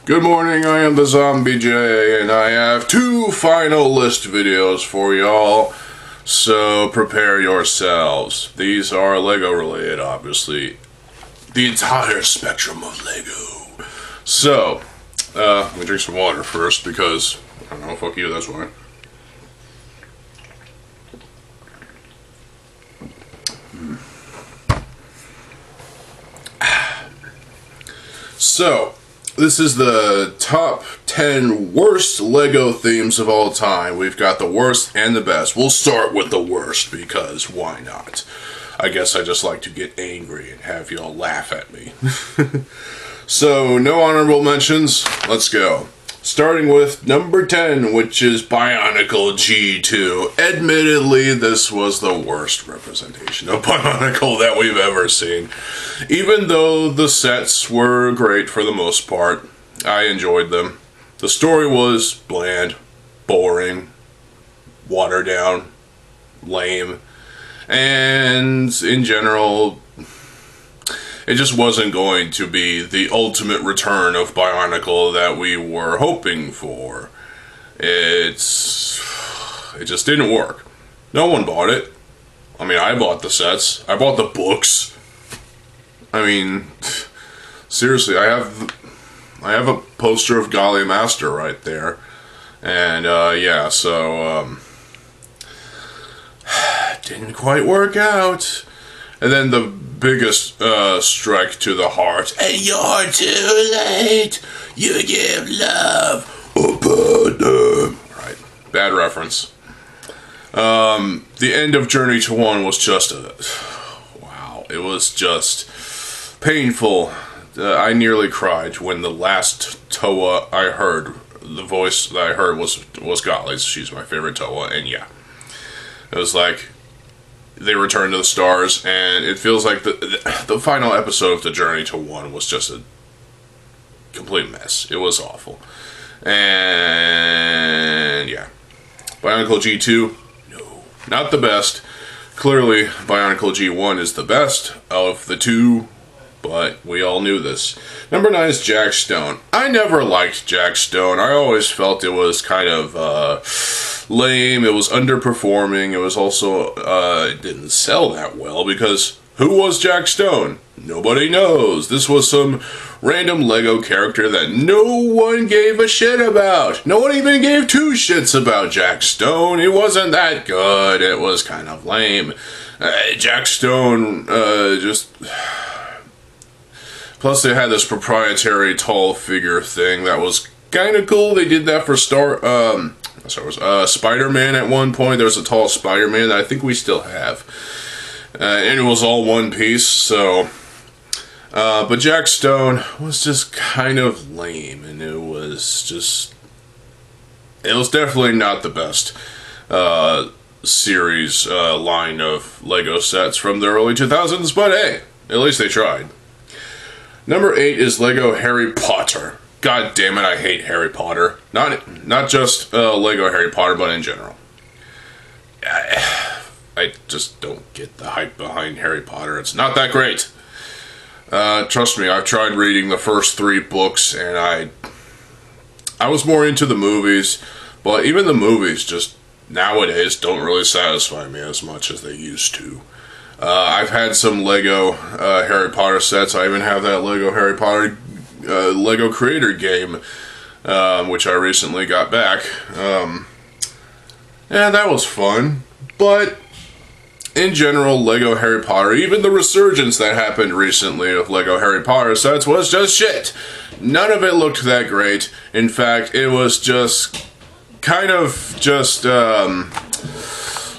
Good morning, I am TheZOMBIEJ, and I have two final list videos for y'all, so prepare yourselves. These are LEGO related, obviously. The entire spectrum of LEGO. So, let me drink some water first, because, I don't know, fuck you, that's why. So, this is the top 10 worst LEGO themes of all time. We've got the worst and the best. We'll start with the worst, because why not? I guess I just like to get angry and have y'all laugh at me. So, no honorable mentions. Let's go. Starting with number 10, which is Bionicle G2. Admittedly, this was the worst representation of Bionicle that we've ever seen. Even though the sets were great for the most part, I enjoyed them. The story was bland, boring, watered down, lame, and in general, it just wasn't going to be the ultimate return of Bionicle that we were hoping for. It just didn't work. No one bought it. I mean, I bought the sets. I bought the books. I mean, seriously, I have a poster of Golly Master right there. And, yeah, so, didn't quite work out. And then the biggest strike to the heart. And you're too late. You give love a partner. Right. Bad reference. The end of Journey to One was just wow. It was just painful. I nearly cried when the last Toa I heard, the voice that I heard was Golly's. She's my favorite Toa, and yeah. It was like they returned to the stars, and it feels like the final episode of the Journey to One was just a complete mess. It was awful. And yeah. Bionicle G2, no. Not the best. Clearly, Bionicle G1 is the best of the two, but we all knew this. Number 9 is Jack Stone. I never liked Jack Stone. I always felt it was kind of lame. It was underperforming. It was also, it didn't sell that well, because who was Jack Stone? Nobody knows. This was some random LEGO character that no one gave a shit about. No one even gave two shits about Jack Stone. It wasn't that good. It was kind of lame. Jack Stone, just... Plus, they had this proprietary tall figure thing that was kind of cool. They did that for Spider-Man at one point. There was a tall Spider-Man that I think we still have. And it was all one piece, so... but Jack Stone was just kind of lame, and it was just... It was definitely not the best series line of LEGO sets from the early 2000s, but hey, at least they tried. Number 8 is LEGO Harry Potter. God damn it, I hate Harry Potter. Not just LEGO Harry Potter, but in general. I just don't get the hype behind Harry Potter. It's not that great. Trust me, I've tried reading the first 3 books, and I was more into the movies, but even the movies just nowadays don't really satisfy me as much as they used to. I've had some LEGO Harry Potter sets. I even have that LEGO Harry Potter LEGO Creator game, which I recently got back. Yeah, that was fun. But in general, LEGO Harry Potter, even the resurgence that happened recently of LEGO Harry Potter sets was just shit. None of it looked that great. In fact, it was just kind of just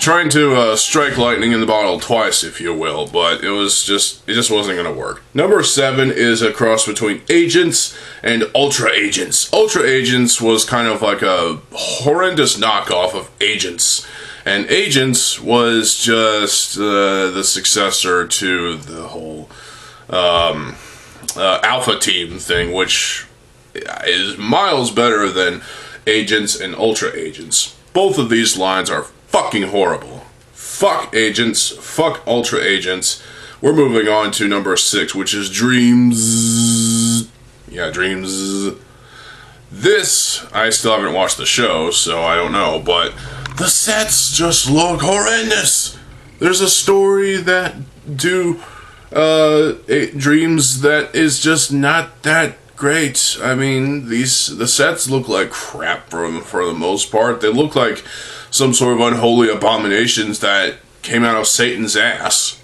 trying to strike lightning in the bottle twice, if you will, but it just wasn't going to work. Number 7 is a cross between Agents and Ultra Agents. Ultra Agents was kind of like a horrendous knockoff of Agents, and Agents was just the successor to the whole Alpha Team thing, which is miles better than Agents and Ultra Agents. Both of these lines are fucking horrible. Fuck Agents, fuck Ultra Agents. We're moving on to number 6, which is Dreams. Yeah, Dreams. This, I still haven't watched the show, so I don't know, but the sets just look horrendous. There's a story that dreams that is just not that great. I mean, the sets look like crap for the most part. They look like some sort of unholy abominations that came out of Satan's ass.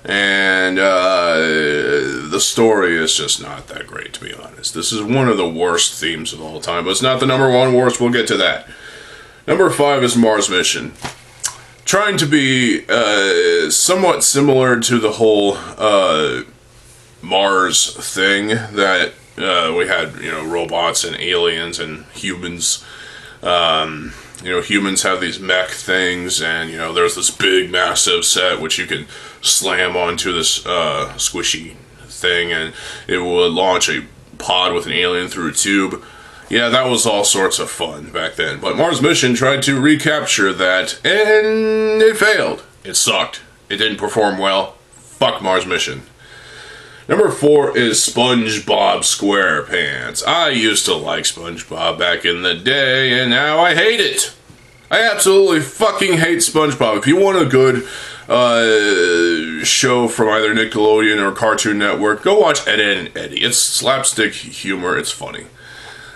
And the story is just not that great, to be honest. This is one of the worst themes of all time, but it's not the number one worst. We'll get to that. Number 5 is Mars Mission. Trying to be somewhat similar to the whole Mars thing that we had, robots and aliens and humans. Humans have these mech things, and, there's this big, massive set which you can slam onto this squishy thing, and it would launch a pod with an alien through a tube. Yeah, that was all sorts of fun back then. But Mars Mission tried to recapture that, and it failed. It sucked. It didn't perform well. Fuck Mars Mission. Number 4 is SpongeBob SquarePants. I used to like SpongeBob back in the day, and now I hate it. I absolutely fucking hate SpongeBob. If you want a good show from either Nickelodeon or Cartoon Network, go watch Ed, Edd n Eddy. It's slapstick humor. It's funny.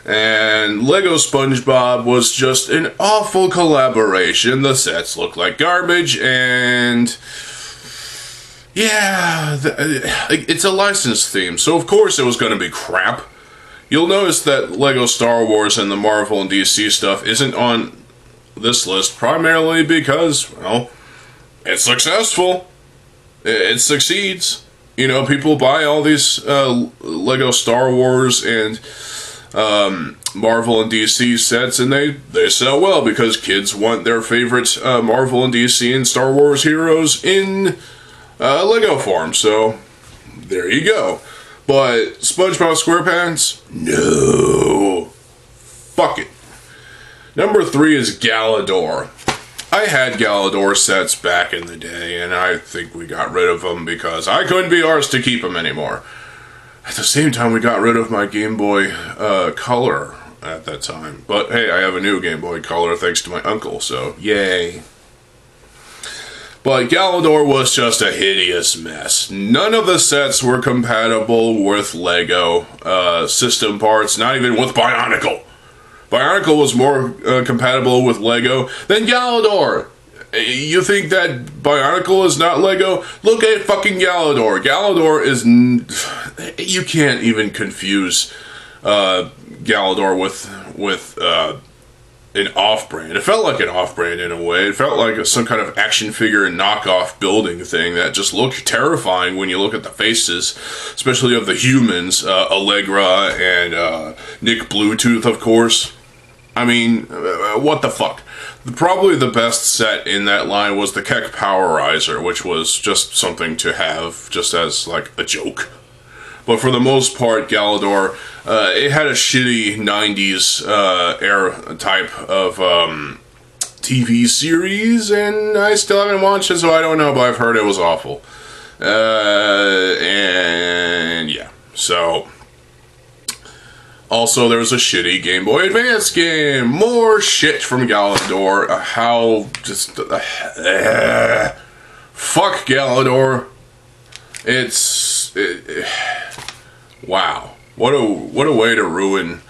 And Lego SpongeBob was just an awful collaboration. The sets look like garbage, and yeah, it's a licensed theme, so of course it was going to be crap. You'll notice that Lego Star Wars and the Marvel and DC stuff isn't on this list primarily because, well, it's successful. It succeeds. People buy all these Lego Star Wars and Marvel and DC sets, and they sell well because kids want their favorite Marvel and DC and Star Wars heroes in Lego form. So there you go. But SpongeBob SquarePants, no, fuck it. Number 3 is Galador. I had Galador sets back in the day, and I think we got rid of them because I couldn't be arsed to keep them anymore. At the same time, we got rid of my Game Boy Color at that time. But hey, I have a new Game Boy Color thanks to my uncle, so yay. But Galador was just a hideous mess. None of the sets were compatible with Lego system parts, not even with Bionicle. Bionicle was more compatible with Lego than Galador. You think that Bionicle is not Lego? Look at fucking Galador. Galador is... you can't even confuse Galador with an off-brand. It felt like an off-brand in a way. It felt like some kind of action figure knockoff building thing that just looked terrifying when you look at the faces, especially of the humans, Allegra and Nick Bluetooth, of course. I mean, what the fuck? Probably the best set in that line was the Keck Powerizer, which was just something to have, just as, like, a joke. But for the most part, Galador, it had a shitty 90s era type of TV series, and I still haven't watched it, so I don't know, but I've heard it was awful. And yeah, so... Also, there was a shitty Game Boy Advance game. More shit from Galador. Fuck Galador. Wow. What a way to ruin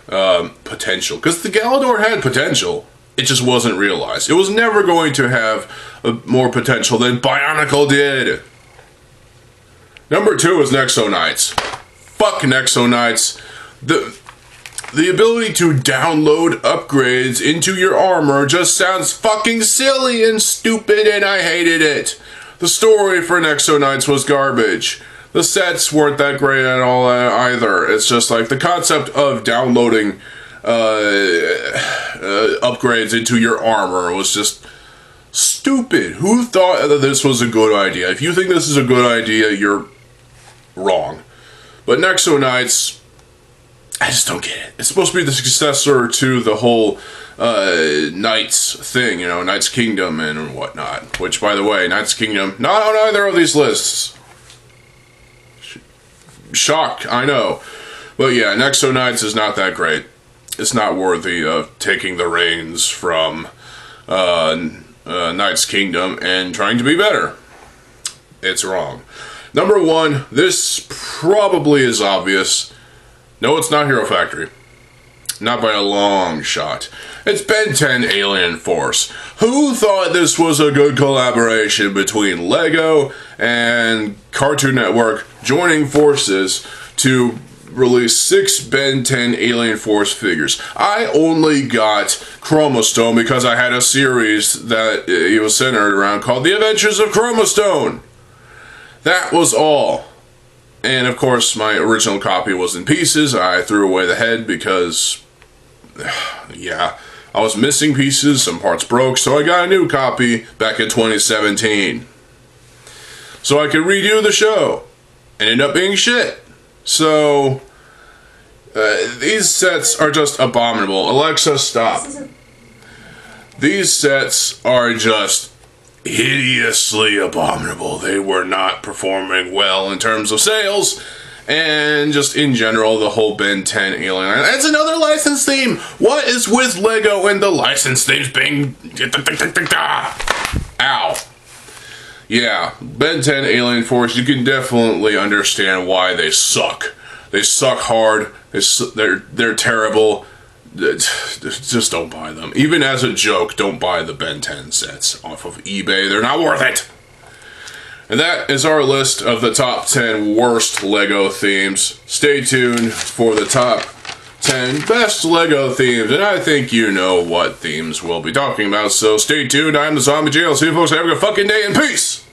potential. Because the Galador had potential. It just wasn't realized. It was never going to have more potential than Bionicle did. Number 2 is Nexo Knights. Fuck Nexo Knights. The ability to download upgrades into your armor just sounds fucking silly and stupid, and I hated it. The story for Nexo Knights was garbage. The sets weren't that great at all either. It's just like the concept of downloading upgrades into your armor was just stupid. Who thought that this was a good idea? If you think this is a good idea, you're wrong. But Nexo Knights... I just don't get it. It's supposed to be the successor to the whole Knights thing, Knights Kingdom and whatnot. Which, by the way, Knights Kingdom, not on either of these lists. Shock, I know. But yeah, Nexo Knights is not that great. It's not worthy of taking the reins from Knight's Kingdom and trying to be better. It's wrong. Number 1, this probably is obvious. No, it's not Hero Factory. Not by a long shot. It's Ben 10 Alien Force. Who thought this was a good collaboration between LEGO and Cartoon Network joining forces to release 6 Ben 10 Alien Force figures? I only got Chromostone because I had a series that it was centered around called The Adventures of Chromostone. That was all. And of course, my original copy was in pieces. I threw away the head because, yeah, I was missing pieces, some parts broke, so I got a new copy back in 2017. So I could redo the show. And end up being shit. So, these sets are just abominable. Alexa, stop. These sets are just hideously abominable. They were not performing well in terms of sales, and just in general, the whole Ben 10 Alien. That's another license theme! What is with LEGO and the license themes being... Ow. Yeah, Ben 10 Alien Force, you can definitely understand why they suck. They suck hard, they're terrible. Just don't buy them. Even as a joke, don't buy the Ben 10 sets off of eBay. They're not worth it. And that is our list of the top 10 worst LEGO themes. Stay tuned for the top 10 best LEGO themes. And I think you know what themes we'll be talking about. So stay tuned. I'm TheZOMBIEJ. I'll see you folks. Have a good fucking day and peace.